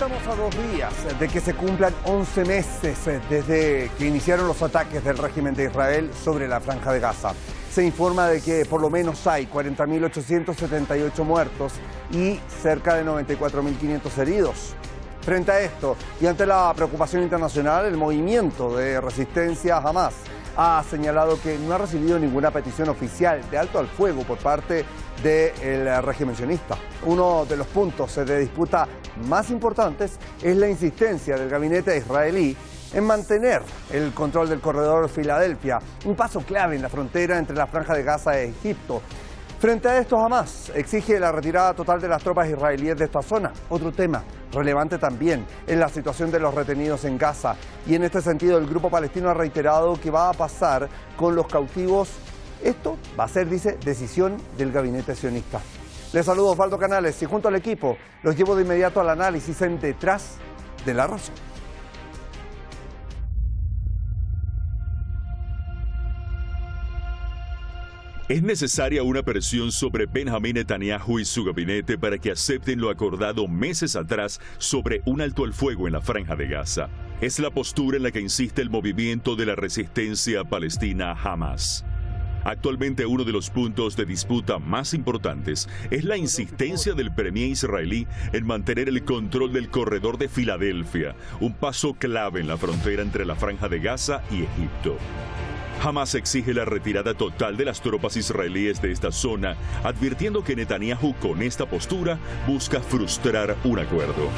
Estamos a 2 días de que se cumplan 11 meses desde que iniciaron los ataques del régimen de Israel sobre la Franja de Gaza. Se informa de que por lo menos hay 40.878 muertos y cerca de 94.500 heridos. Frente a esto y ante la preocupación internacional, el movimiento de resistencia Hamas ha señalado que no ha recibido ninguna petición oficial de alto al fuego por parte del régimen sionista. Uno de los puntos de disputa más importantes es la insistencia del gabinete israelí en mantener el control del corredor Filadelfia, un paso clave en la frontera entre la Franja de Gaza e Egipto. Frente a esto, Hamas exige la retirada total de las tropas israelíes de esta zona. Otro tema relevante también es la situación de los retenidos en Gaza. Y en este sentido, el grupo palestino ha reiterado que va a pasar con los cautivos. Esto va a ser, dice, decisión del gabinete sionista. Les saludo, Osvaldo Canales, y junto al equipo los llevo de inmediato al análisis en Detrás de la Razón. Es necesaria una presión sobre Benjamín Netanyahu y su gabinete para que acepten lo acordado meses atrás sobre un alto al fuego en la Franja de Gaza. Es la postura en la que insiste el movimiento de la resistencia palestina Hamas. Actualmente uno de los puntos de disputa más importantes es la insistencia del premier israelí en mantener el control del corredor de Filadelfia, un paso clave en la frontera entre la Franja de Gaza y Egipto. Hamas exige la retirada total de las tropas israelíes de esta zona, advirtiendo que Netanyahu con esta postura busca frustrar un acuerdo.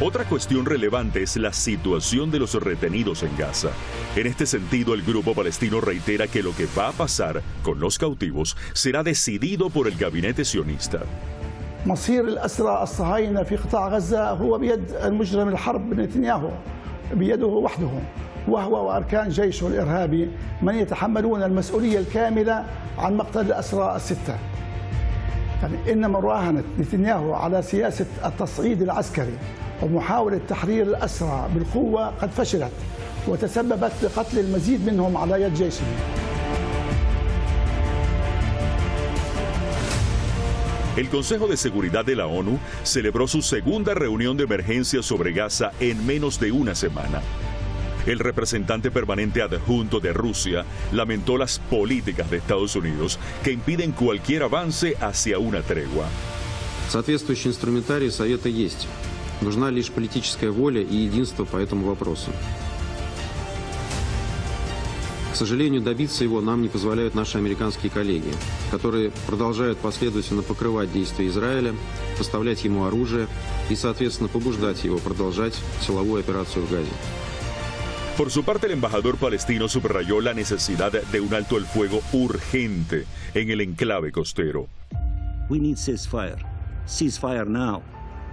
Otra cuestión relevante es la situación de los retenidos en Gaza. En este sentido, el grupo palestino reitera que lo que va a pasar con los cautivos será decidido por el gabinete sionista. مصير الأسرى الصهاينة في قطاع غزة هو بيد المجرم الحرب نتنياهو بيده وحده وهو وأركان جيشه الإرهابي من يتحملون المسؤولية الكاملة عن مقتل الأسرى الستة. يعني إن مراهنة نتنياهو على سياسة التصعيد العسكري ومحاولة تحرير الأسرى بالقوة قد فشلت وتسببت بقتل المزيد منهم على يد جيشه. El Consejo de Seguridad de la ONU celebró su segunda reunión de emergencia sobre Gaza en menos de una semana. El representante permanente adjunto de Rusia lamentó las políticas de Estados Unidos que impiden cualquier avance hacia una tregua. Соответствующий инструментарий Совета есть. Нужна лишь политическая воля и единство по этому вопросу. К сожалению, добиться его нам не позволяют наши американские коллеги, которые продолжают последовательно покрывать действия Израиля, поставлять ему оружие и, соответственно, побуждать его продолжать силовую операцию в Газе. Por su parte, el embajador palestino subrayó la necesidad de un alto el fuego urgente en el enclave costero. We need ceasefire. Ceasefire now.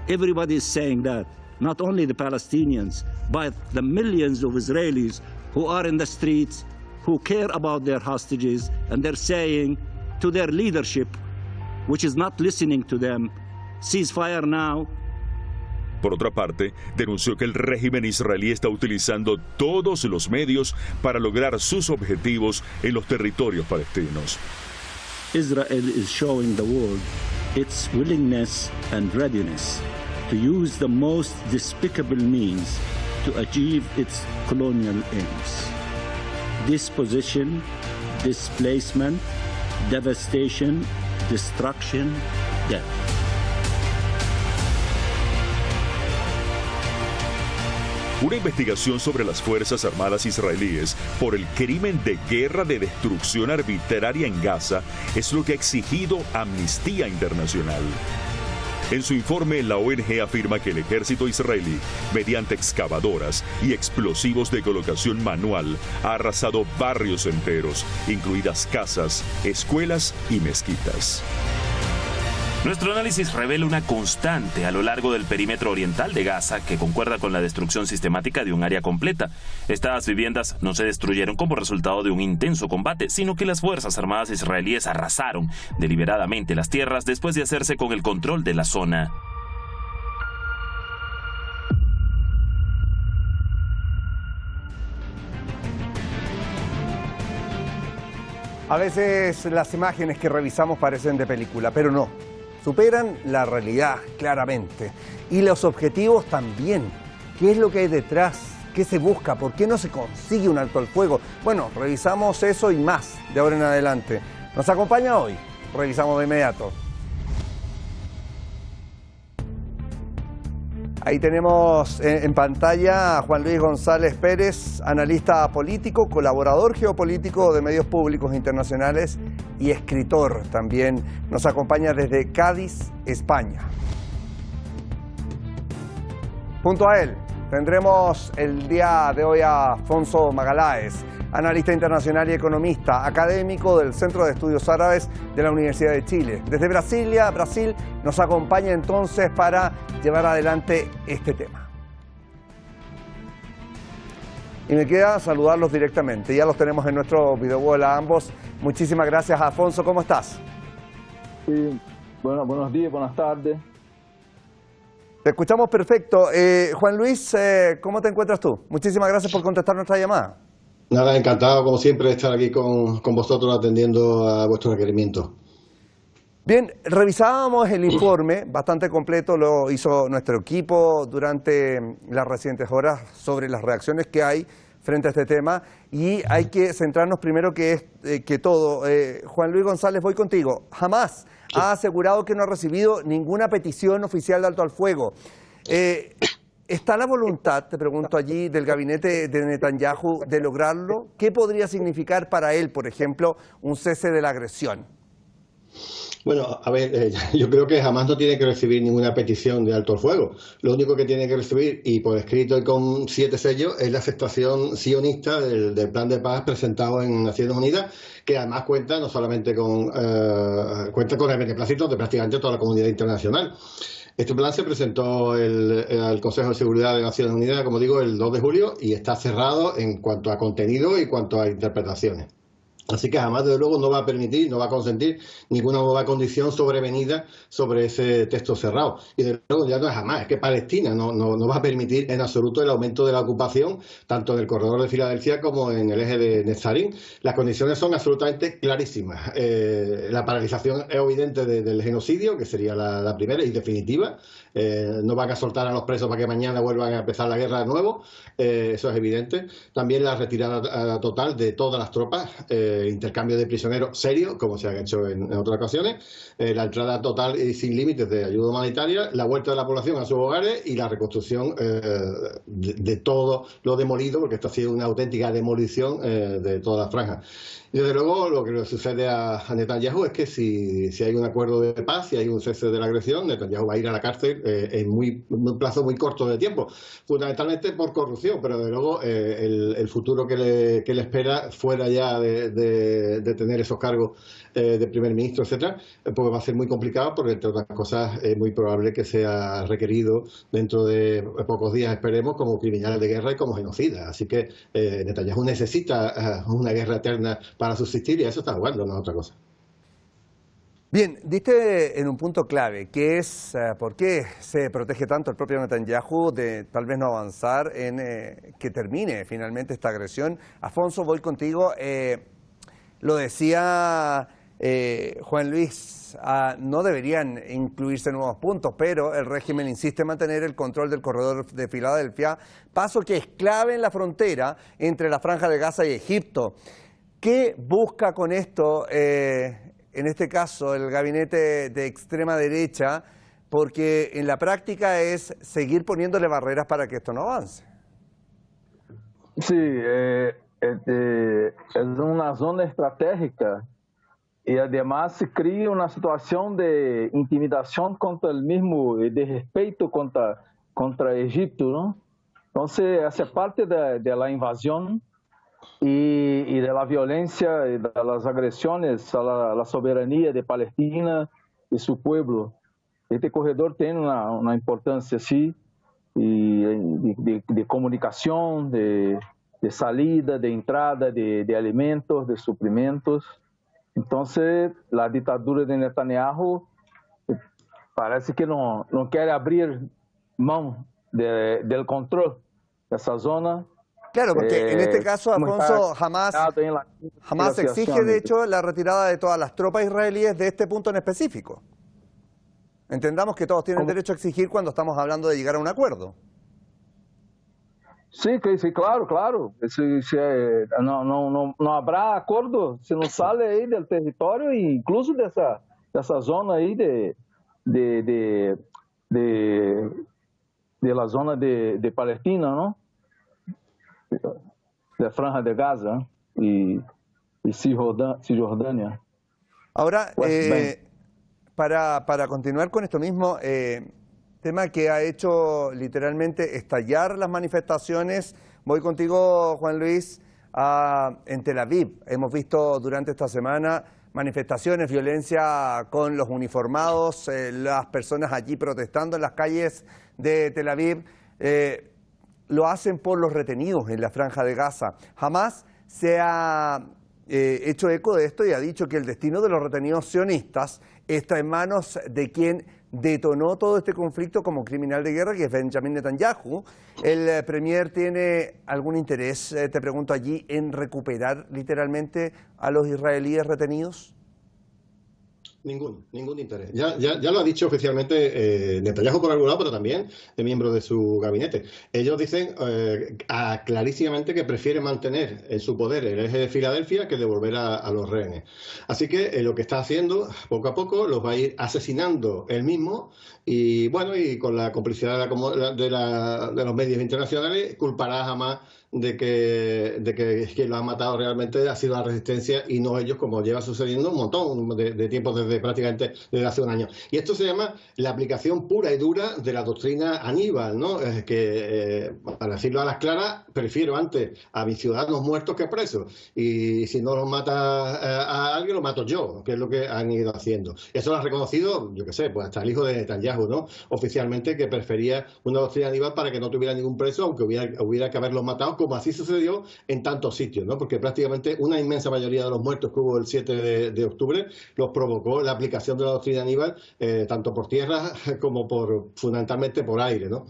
Everybody is saying that. Not only the Palestinians, but the millions of Israelis who are in the streets, who care about their hostages, and they're saying to their leadership, which is not listening to them, ceasefire now. Por otra parte, denunció que el régimen israelí está utilizando todos los medios para lograr sus objetivos en los territorios palestinos. Israel is showing the world its willingness and readiness to use the most despicable means to achieve its colonial aims. Disposition, displacement, devastation, destruction, death. Una investigación sobre las Fuerzas Armadas israelíes por el crimen de guerra de destrucción arbitraria en Gaza es lo que ha exigido Amnistía Internacional. En su informe, la ONG afirma que el ejército israelí, mediante excavadoras y explosivos de colocación manual, ha arrasado barrios enteros, incluidas casas, escuelas y mezquitas. Nuestro análisis revela una constante a lo largo del perímetro oriental de Gaza que concuerda con la destrucción sistemática de un área completa. Estas viviendas no se destruyeron como resultado de un intenso combate, sino que las Fuerzas Armadas israelíes arrasaron deliberadamente las tierras después de hacerse con el control de la zona. A veces las imágenes que revisamos parecen de película, pero no. Superan la realidad claramente. Y los objetivos también. ¿Qué es lo que hay detrás? ¿Qué se busca? ¿Por qué no se consigue un alto al fuego? Bueno, revisamos eso y más de ahora en adelante. ¿Nos acompaña hoy? Revisamos de inmediato. Ahí tenemos en pantalla a Juan Luis González Pérez, analista político, colaborador geopolítico de medios públicos internacionales y escritor también. Nos acompaña desde Cádiz, España. Junto a él tendremos el día de hoy a Afonso Magaláes, analista internacional y economista, académico del Centro de Estudios Árabes de la Universidad de Chile. Desde Brasilia, Brasil, nos acompaña entonces para llevar adelante este tema. Y me queda saludarlos directamente. Ya los tenemos en nuestro video a ambos. Muchísimas gracias, Afonso. ¿Cómo estás? Sí, bueno, buenos días, buenas tardes. Te escuchamos perfecto. Juan Luis, ¿cómo te encuentras tú? Muchísimas gracias por contestar nuestra llamada. Nada, encantado como siempre de estar aquí con vosotros atendiendo a vuestros requerimientos. Bien, revisábamos el informe, bastante completo, lo hizo nuestro equipo durante las recientes horas sobre las reacciones que hay frente a este tema y hay que centrarnos primero que todo. Juan Luis González, voy contigo. Hamás ha asegurado que no ha recibido ninguna petición oficial de alto al fuego. ¿Está la voluntad, te pregunto allí, del gabinete de Netanyahu de lograrlo? ¿Qué podría significar para él, por ejemplo, un cese de la agresión? Bueno, a ver, yo creo que jamás no tiene que recibir ninguna petición de alto al fuego. Lo único que tiene que recibir, y por escrito y con 7 sellos, es la aceptación sionista del plan de paz presentado en Naciones Unidas, que además cuenta no solamente cuenta con el beneplácito de prácticamente toda la comunidad internacional. Este plan se presentó al Consejo de Seguridad de Naciones Unidas, como digo, el 2 de julio y está cerrado en cuanto a contenido y en cuanto a interpretaciones. Así que jamás, desde luego, no va a permitir, no va a consentir ninguna nueva condición sobrevenida sobre ese texto cerrado. Y desde luego ya no es jamás, es que Palestina no va a permitir en absoluto el aumento de la ocupación, tanto en el corredor de Filadelfia como en el eje de Netzarim. Las condiciones son absolutamente clarísimas. La paralización es evidente del genocidio, que sería la primera y definitiva. No van a soltar a los presos para que mañana vuelvan a empezar la guerra de nuevo. Eso es evidente. También la retirada total de todas las tropas. Intercambio de prisioneros serio, como se ha hecho en otras ocasiones, la entrada total y sin límites de ayuda humanitaria, la vuelta de la población a sus hogares y la reconstrucción de todo lo demolido, porque esto ha sido una auténtica demolición de toda la franja. Y desde luego lo que le sucede a Netanyahu es que si hay un acuerdo de paz, si hay un cese de la agresión, Netanyahu va a ir a la cárcel en un plazo muy corto de tiempo, fundamentalmente por corrupción, pero desde luego el futuro que le espera fuera ya de tener esos cargos de primer ministro, etcétera, pues va a ser muy complicado porque, entre otras cosas, es muy probable que sea requerido dentro de pocos días, esperemos, como criminal de guerra y como genocida. Así que Netanyahu necesita una guerra eterna para subsistir y a eso está jugando, no es otra cosa. Bien, diste en un punto clave, que es por qué se protege tanto el propio Netanyahu de tal vez no avanzar en que termine finalmente esta agresión. Afonso, voy contigo. Lo decía Juan Luis, no deberían incluirse nuevos puntos, pero el régimen insiste en mantener el control del corredor de Filadelfia, paso que es clave en la frontera entre la Franja de Gaza y Egipto. ¿Qué busca con esto, en este caso, el gabinete de extrema derecha? Porque en la práctica es seguir poniéndole barreras para que esto no avance. Sí, es una zona estratégica y además se crea una situación de intimidación contra el mismo, de respeto contra Egipto, ¿no? Entonces, hace parte de la invasión y de la violencia y de las agresiones a la soberanía de Palestina y su pueblo. Este corredor tiene una importancia, sí, y de comunicación, de salida, de entrada de alimentos, de suprimentos. Entonces, la ditadura de Netanyahu parece que no quiere abrir mão del control de esa zona Claro, porque en este caso, Afonso, jamás exige, de hecho, la retirada de todas las tropas israelíes de este punto en específico. Entendamos que todos tienen derecho a exigir cuando estamos hablando de llegar a un acuerdo. Sí, claro. No habrá acuerdo si no sale ahí del territorio e incluso de esa zona ahí de la zona de Palestina, ¿no? De Franja de Gaza y Cisjordania. Ahora, para continuar con esto mismo, tema que ha hecho literalmente estallar las manifestaciones, voy contigo, Juan Luis, en Tel Aviv. Hemos visto durante esta semana manifestaciones, violencia con los uniformados, las personas allí protestando en las calles de Tel Aviv. Lo hacen por los retenidos en la Franja de Gaza. Hamás se ha hecho eco de esto y ha dicho que el destino de los retenidos sionistas está en manos de quien detonó todo este conflicto como criminal de guerra, que es Benjamin Netanyahu. ¿El premier tiene algún interés, te pregunto allí, en recuperar literalmente a los israelíes retenidos? Ningún interés. Ya lo ha dicho oficialmente Netanyahu por algún lado, pero también de miembros de su gabinete. Ellos dicen clarísimamente que prefieren mantener en su poder el eje de Filadelfia que devolver a los rehenes. Así que lo que está haciendo, poco a poco, los va a ir asesinando él mismo y, bueno, y con la complicidad de los medios internacionales, culpará a Hamás de que quien lo ha matado realmente ha sido la resistencia y no ellos, como lleva sucediendo un montón de tiempo prácticamente desde hace un año. Y esto se llama la aplicación pura y dura de la doctrina Aníbal, ¿no? Para decirlo a las claras, prefiero antes a mis ciudadanos muertos que presos. Y si no los mata a alguien, lo mato yo, que es lo que han ido haciendo. Eso lo ha reconocido, yo qué sé, pues hasta el hijo de Netanyahu, ¿no? Oficialmente, que prefería una doctrina Aníbal para que no tuviera ningún preso, aunque hubiera que haberlos matado, como así sucedió en tantos sitios, ¿no? Porque prácticamente una inmensa mayoría de los muertos que hubo el 7 de octubre los provocó la aplicación de la doctrina Aníbal, tanto por tierra como fundamentalmente por aire, ¿no?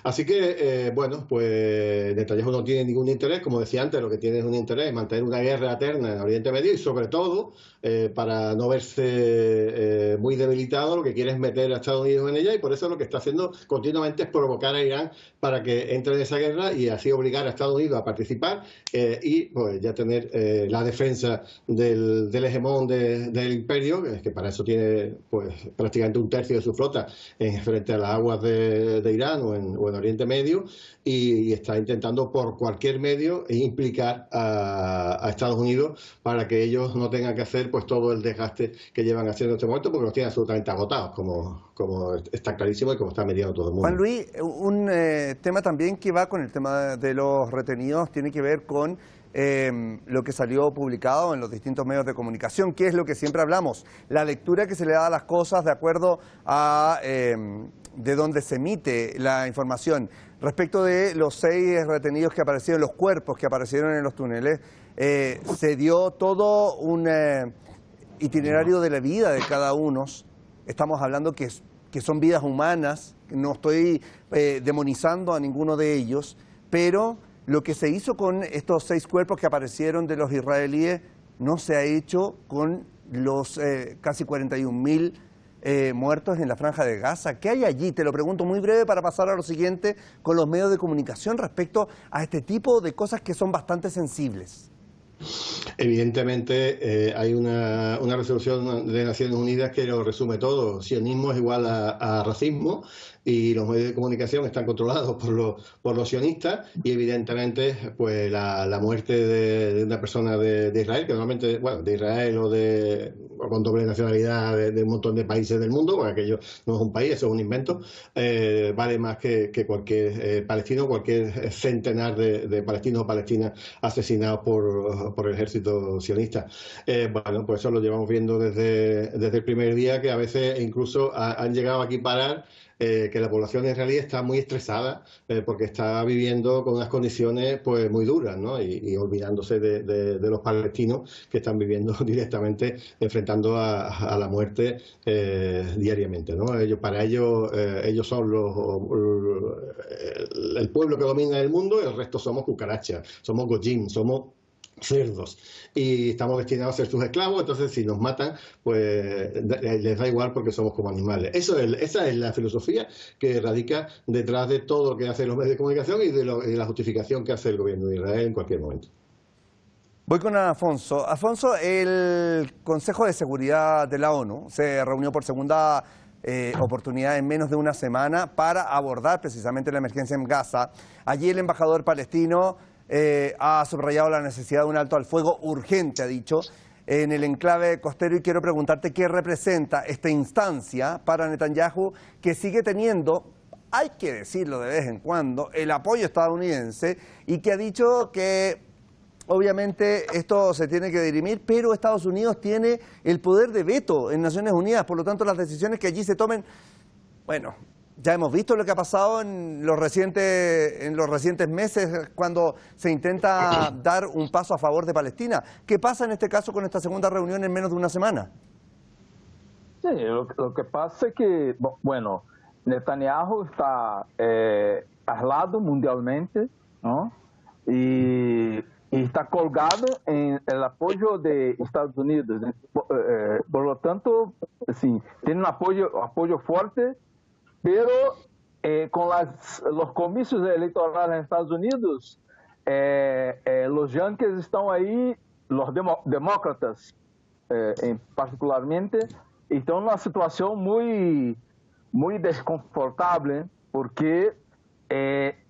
Así que, bueno, pues Netanyahu no tiene ningún interés, como decía antes, lo que tiene es un interés en mantener una guerra eterna en Oriente Medio y, sobre todo, para no verse muy debilitado, lo que quiere es meter a Estados Unidos en ella, y por eso lo que está haciendo continuamente es provocar a Irán para que entre en esa guerra y así obligar a Estados Unidos a participar y pues ya tener la defensa del hegemón del imperio, que para eso tiene pues prácticamente un tercio de su flota frente a las aguas de Irán o en Oriente Medio, y está intentando por cualquier medio implicar a Estados Unidos para que ellos no tengan que hacer pues todo el desgaste que llevan haciendo en este momento, porque los tienen absolutamente agotados, como está clarísimo y como está mediando todo el mundo. Juan Luis, un tema también que va con el tema de los retenidos tiene que ver con lo que salió publicado en los distintos medios de comunicación, que es lo que siempre hablamos, la lectura que se le da a las cosas de acuerdo a de donde se emite la información. Respecto de los 6 retenidos que aparecieron, los cuerpos que aparecieron en los túneles, se dio todo un itinerario de la vida de cada uno. Estamos hablando que son vidas humanas, no estoy demonizando a ninguno de ellos, pero lo que se hizo con estos 6 cuerpos que aparecieron de los israelíes no se ha hecho con los casi 41.000 muertos en la Franja de Gaza. ¿Qué hay allí? Te lo pregunto muy breve para pasar a lo siguiente con los medios de comunicación respecto a este tipo de cosas que son bastante sensibles. Evidentemente hay una resolución de Naciones Unidas que lo resume todo. Sionismo es igual a racismo, y los medios de comunicación están controlados por los sionistas, y evidentemente pues la muerte de una persona de Israel, que normalmente, bueno, de Israel o con doble nacionalidad de un montón de países del mundo, porque aquello no es un país, eso es un invento, vale más que cualquier palestino, cualquier centenar de palestinos o palestinas asesinados por el ejército ejército sionista. Bueno, pues eso lo llevamos viendo desde el primer día, que a veces incluso han llegado a equiparar que la población israelí está muy estresada porque está viviendo con unas condiciones pues muy duras, ¿no? Y olvidándose de los palestinos que están viviendo directamente, enfrentando a la muerte diariamente, ¿no? Para ellos son el pueblo que domina el mundo, y el resto somos cucarachas, somos goyim, somos cerdos, y estamos destinados a ser sus esclavos. Entonces si nos matan, pues les da igual porque somos como animales. Esa es la filosofía que radica detrás de todo lo que hacen los medios de comunicación y de la justificación que hace el gobierno de Israel en cualquier momento. Voy con Afonso. Afonso, el Consejo de Seguridad de la ONU se reunió por segunda oportunidad en menos de una semana para abordar precisamente la emergencia en Gaza. Allí el embajador palestino ha subrayado la necesidad de un alto al fuego urgente, ha dicho, en el enclave costero, y quiero preguntarte qué representa esta instancia para Netanyahu, que sigue teniendo, hay que decirlo de vez en cuando, el apoyo estadounidense, y que ha dicho que obviamente esto se tiene que dirimir, pero Estados Unidos tiene el poder de veto en Naciones Unidas, por lo tanto las decisiones que allí se tomen, bueno, ya hemos visto lo que ha pasado en los recientes meses cuando se intenta dar un paso a favor de Palestina. ¿Qué pasa en este caso con esta segunda reunión en menos de una semana? Sí, lo que pasa es que, bueno, Netanyahu está aislado mundialmente, ¿no? Y está colgado en el apoyo de Estados Unidos. Por lo tanto, sí, tiene un apoyo fuerte, pero con los comicios electorales en Estados Unidos, los yankees están ahí, los demócratas particularmente, están en una situación muy desconfortable, porque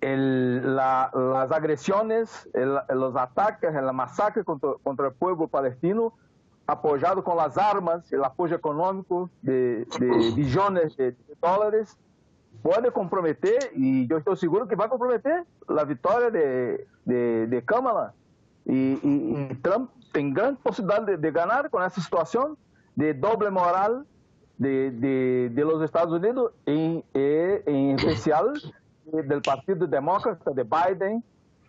las agresiones, los ataques, la masacre contra el pueblo palestino, apoyado con las armas, el apoyo económico de billones de dólares, puede comprometer, y yo estoy seguro que va a comprometer, la victoria de Kamala. Y Trump tiene gran posibilidad de ganar con esa situación de doble moral de los Estados Unidos, en especial del Partido Demócrata de Biden,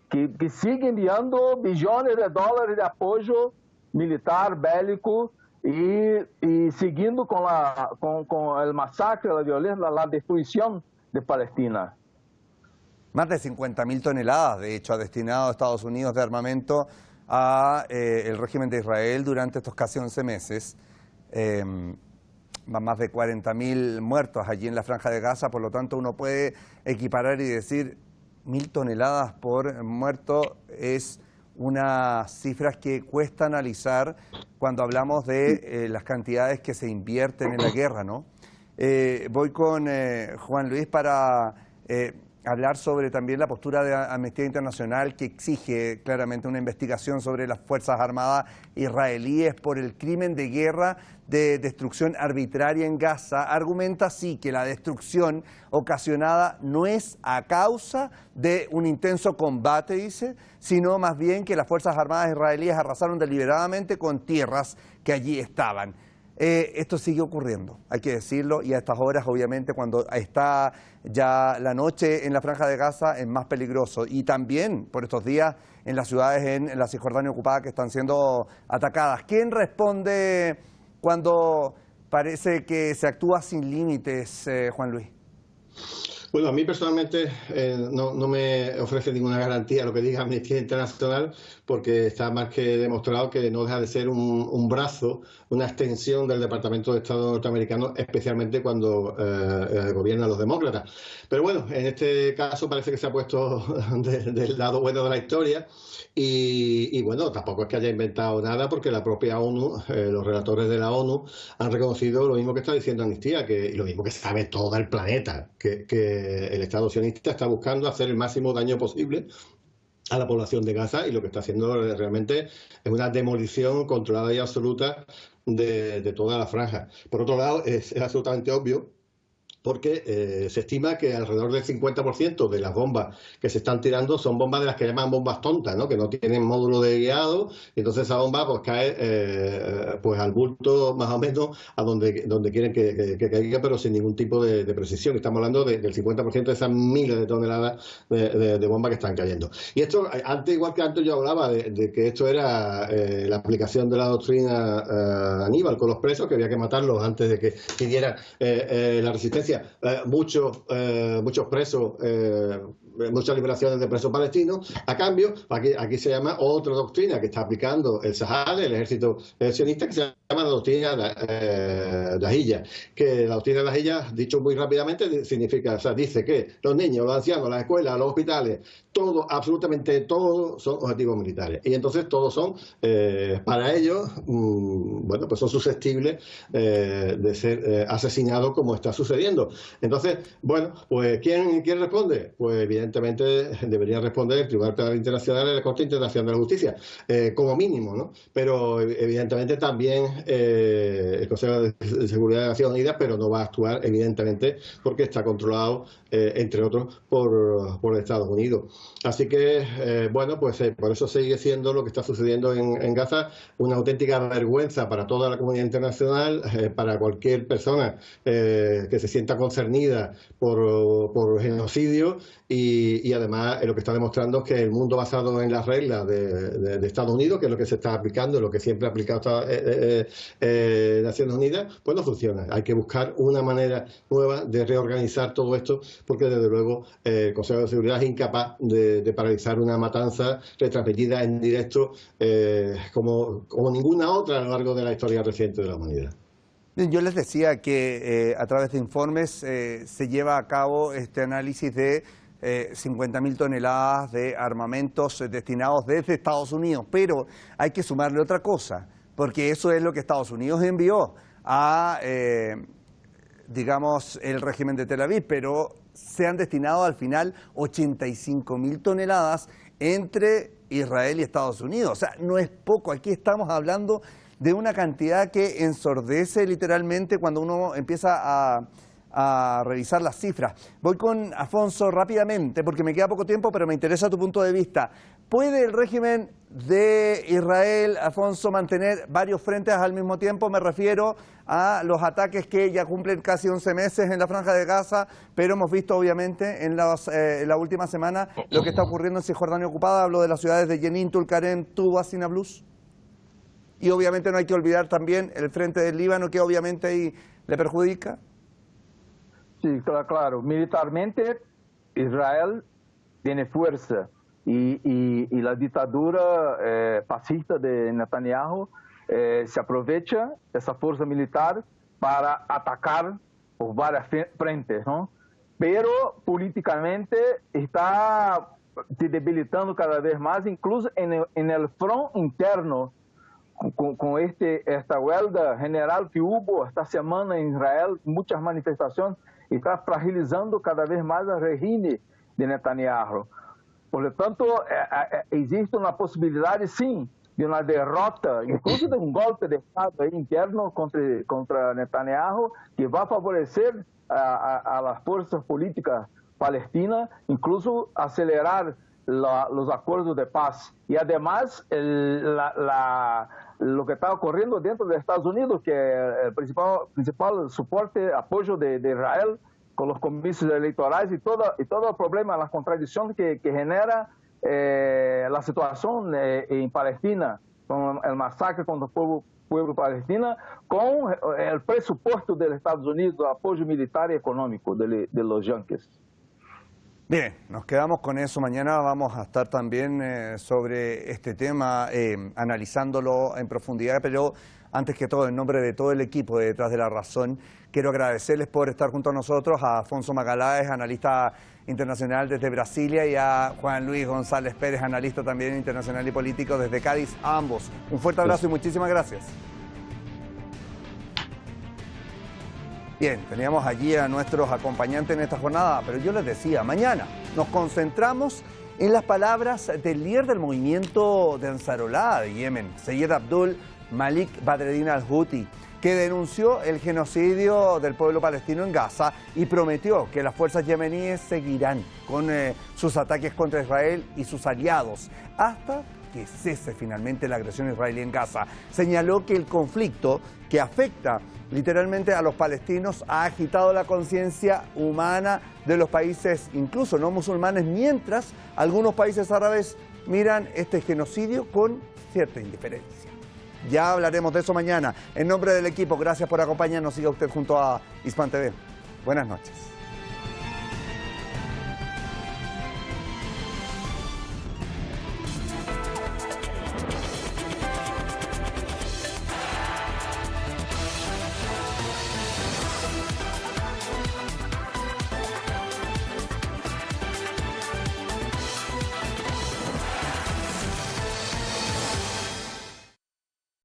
que sigue enviando billones de dólares de apoyo militar, bélico, y siguiendo con el masacre, la violencia, la destrucción de Palestina. Más de 50.000 toneladas, de hecho, ha destinado Estados Unidos de armamento a el régimen de Israel durante estos casi 11 meses. Más de 40.000 muertos allí en la Franja de Gaza, por lo tanto uno puede equiparar y decir 1.000 toneladas por muerto es unas cifras que cuesta analizar cuando hablamos de las cantidades que se invierten en la guerra, ¿no? Voy con Juan Luis para hablar sobre también la postura de Amnistía Internacional, que exige claramente una investigación sobre las Fuerzas Armadas israelíes por el crimen de guerra de destrucción arbitraria en Gaza. Argumenta sí que la destrucción ocasionada no es a causa de un intenso combate, dice, sino más bien que las Fuerzas Armadas israelíes arrasaron deliberadamente con tierras que allí estaban. Esto sigue ocurriendo, hay que decirlo, y a estas horas, obviamente, cuando está ya la noche en la Franja de Gaza, es más peligroso. Y también por estos días en las ciudades en la Cisjordania ocupada que están siendo atacadas. ¿Quién responde cuando parece que se actúa sin límites, Juan Luis? Bueno, a mí personalmente no me ofrece ninguna garantía lo que diga Amnistía Internacional, porque está más que demostrado que no deja de ser un brazo, una extensión del Departamento de Estado norteamericano, especialmente cuando gobiernan los demócratas. Pero bueno, en este caso parece que se ha puesto del lado bueno de la historia. Y bueno, tampoco es que haya inventado nada, porque la propia ONU, los relatores de la ONU han reconocido lo mismo que está diciendo Amnistía, y lo mismo que sabe todo el planeta, que el Estado sionista está buscando hacer el máximo daño posible a la población de Gaza, y lo que está haciendo realmente es una demolición controlada y absoluta de toda la franja. Por otro lado, es absolutamente obvio porque se estima que alrededor del 50% de las bombas que se están tirando son bombas de las que llaman bombas tontas, ¿no? Que no tienen módulo de guiado, y entonces esa bomba pues cae pues al bulto más o menos a donde quieren que caiga, pero sin ningún tipo de precisión. Estamos hablando del 50% de esas miles de toneladas de bombas que están cayendo. Y esto, igual que antes yo hablaba de que esto era la aplicación de la doctrina Aníbal con los presos, que había que matarlos antes de que pidieran la resistencia. Muchos presos, muchas liberaciones de presos palestinos. A cambio, aquí se llama otra doctrina que está aplicando el Sahal, el ejército sionista, que se llama la doctrina Dahilla. Que la doctrina Dahilla, dicho muy rápidamente, significa, o sea, dice que los niños, los ancianos, las escuelas, los hospitales, todo, absolutamente todo, son objetivos militares. Y entonces todos son, para ellos, bueno, pues son susceptibles de ser asesinados, como está sucediendo. Entonces, bueno, pues ¿quién responde? Pues evidentemente debería responder el Tribunal Penal Internacional y la Corte Internacional de Justicia, como mínimo, ¿no? Pero evidentemente también el Consejo de Seguridad de Naciones Unidas, pero no va a actuar evidentemente porque está controlado, entre otros, por Estados Unidos. Así que, bueno, pues por eso sigue siendo lo que está sucediendo en Gaza una auténtica vergüenza para toda la comunidad internacional, para cualquier persona que se sienta concernida por genocidio, y además lo que está demostrando es que el mundo basado en las reglas de Estados Unidos, que es lo que se está aplicando, lo que siempre ha aplicado Naciones Unidas, pues no funciona. Hay que buscar una manera nueva de reorganizar todo esto, porque desde luego el Consejo de Seguridad es incapaz de paralizar una matanza retransmitida en directo como ninguna otra a lo largo de la historia reciente de la humanidad. Yo les decía que a través de informes se lleva a cabo este análisis de 50.000 toneladas de armamentos destinados desde Estados Unidos, pero hay que sumarle otra cosa, porque eso es lo que Estados Unidos envió a, digamos, el régimen de Tel Aviv, pero se han destinado al final 85.000 toneladas entre Israel y Estados Unidos. O sea, no es poco, aquí estamos hablando de una cantidad que ensordece literalmente cuando uno empieza a revisar las cifras. Voy con Afonso rápidamente, porque me queda poco tiempo, pero me interesa tu punto de vista. ¿Puede el régimen de Israel, Afonso, mantener varios frentes al mismo tiempo? Me refiero a los ataques que ya cumplen casi 11 meses en la Franja de Gaza, pero hemos visto obviamente en la última semana lo que está ocurriendo en Cisjordania ocupada. Hablo de las ciudades de Jenin, Tulkarem, Tubas y Nablus. Y obviamente no hay que olvidar también el frente del Líbano, que obviamente ahí le perjudica. Sí, claro. Militarmente Israel tiene fuerza y la dictadura fascista de Netanyahu se aprovecha esa fuerza militar para atacar por varias frentes, ¿no? Pero políticamente está se debilitando cada vez más, incluso en el front interno, con esta huelga general que hubo esta semana en Israel, muchas manifestaciones, está fragilizando cada vez más el régimen de Netanyahu. Por lo tanto, existe una posibilidad, sim, de una derrota, incluso de un golpe de Estado interno contra Netanyahu, que va a favorecer a las fuerzas políticas palestinas, incluso acelerar los acuerdos de paz. Y además, lo que está ocurriendo dentro de Estados Unidos, que el principal soporte, apoyo de Israel con los comicios electorales y todo el problema, la contradicción que genera la situación en Palestina, con el masacre contra el pueblo palestino, con el presupuesto de los Estados Unidos, apoyo militar y económico de los yanquis. Bien, nos quedamos con eso. Mañana vamos a estar también sobre este tema, analizándolo en profundidad, pero antes que todo, en nombre de todo el equipo de Detrás de la Razón, quiero agradecerles por estar junto a nosotros, a Afonso Magaláes, analista internacional desde Brasilia, y a Juan Luis González Pérez, analista también internacional y político desde Cádiz, a ambos. Un fuerte abrazo y muchísimas gracias. Bien, teníamos allí a nuestros acompañantes en esta jornada, pero yo les decía, mañana nos concentramos En las palabras del líder del movimiento de Ansarullah de Yemen, Seyed Abdul Malik Badreddin al-Houthi, que denunció el genocidio del pueblo palestino en Gaza y prometió que las fuerzas yemeníes seguirán con sus ataques contra Israel y sus aliados hasta que cese finalmente la agresión israelí en Gaza. Señaló que el conflicto que afecta literalmente a los palestinos ha agitado la conciencia humana de los países, incluso no musulmanes, mientras algunos países árabes miran este genocidio con cierta indiferencia. Ya hablaremos de eso mañana. En nombre del equipo, gracias por acompañarnos. Siga usted junto a Hispan TV. Buenas noches.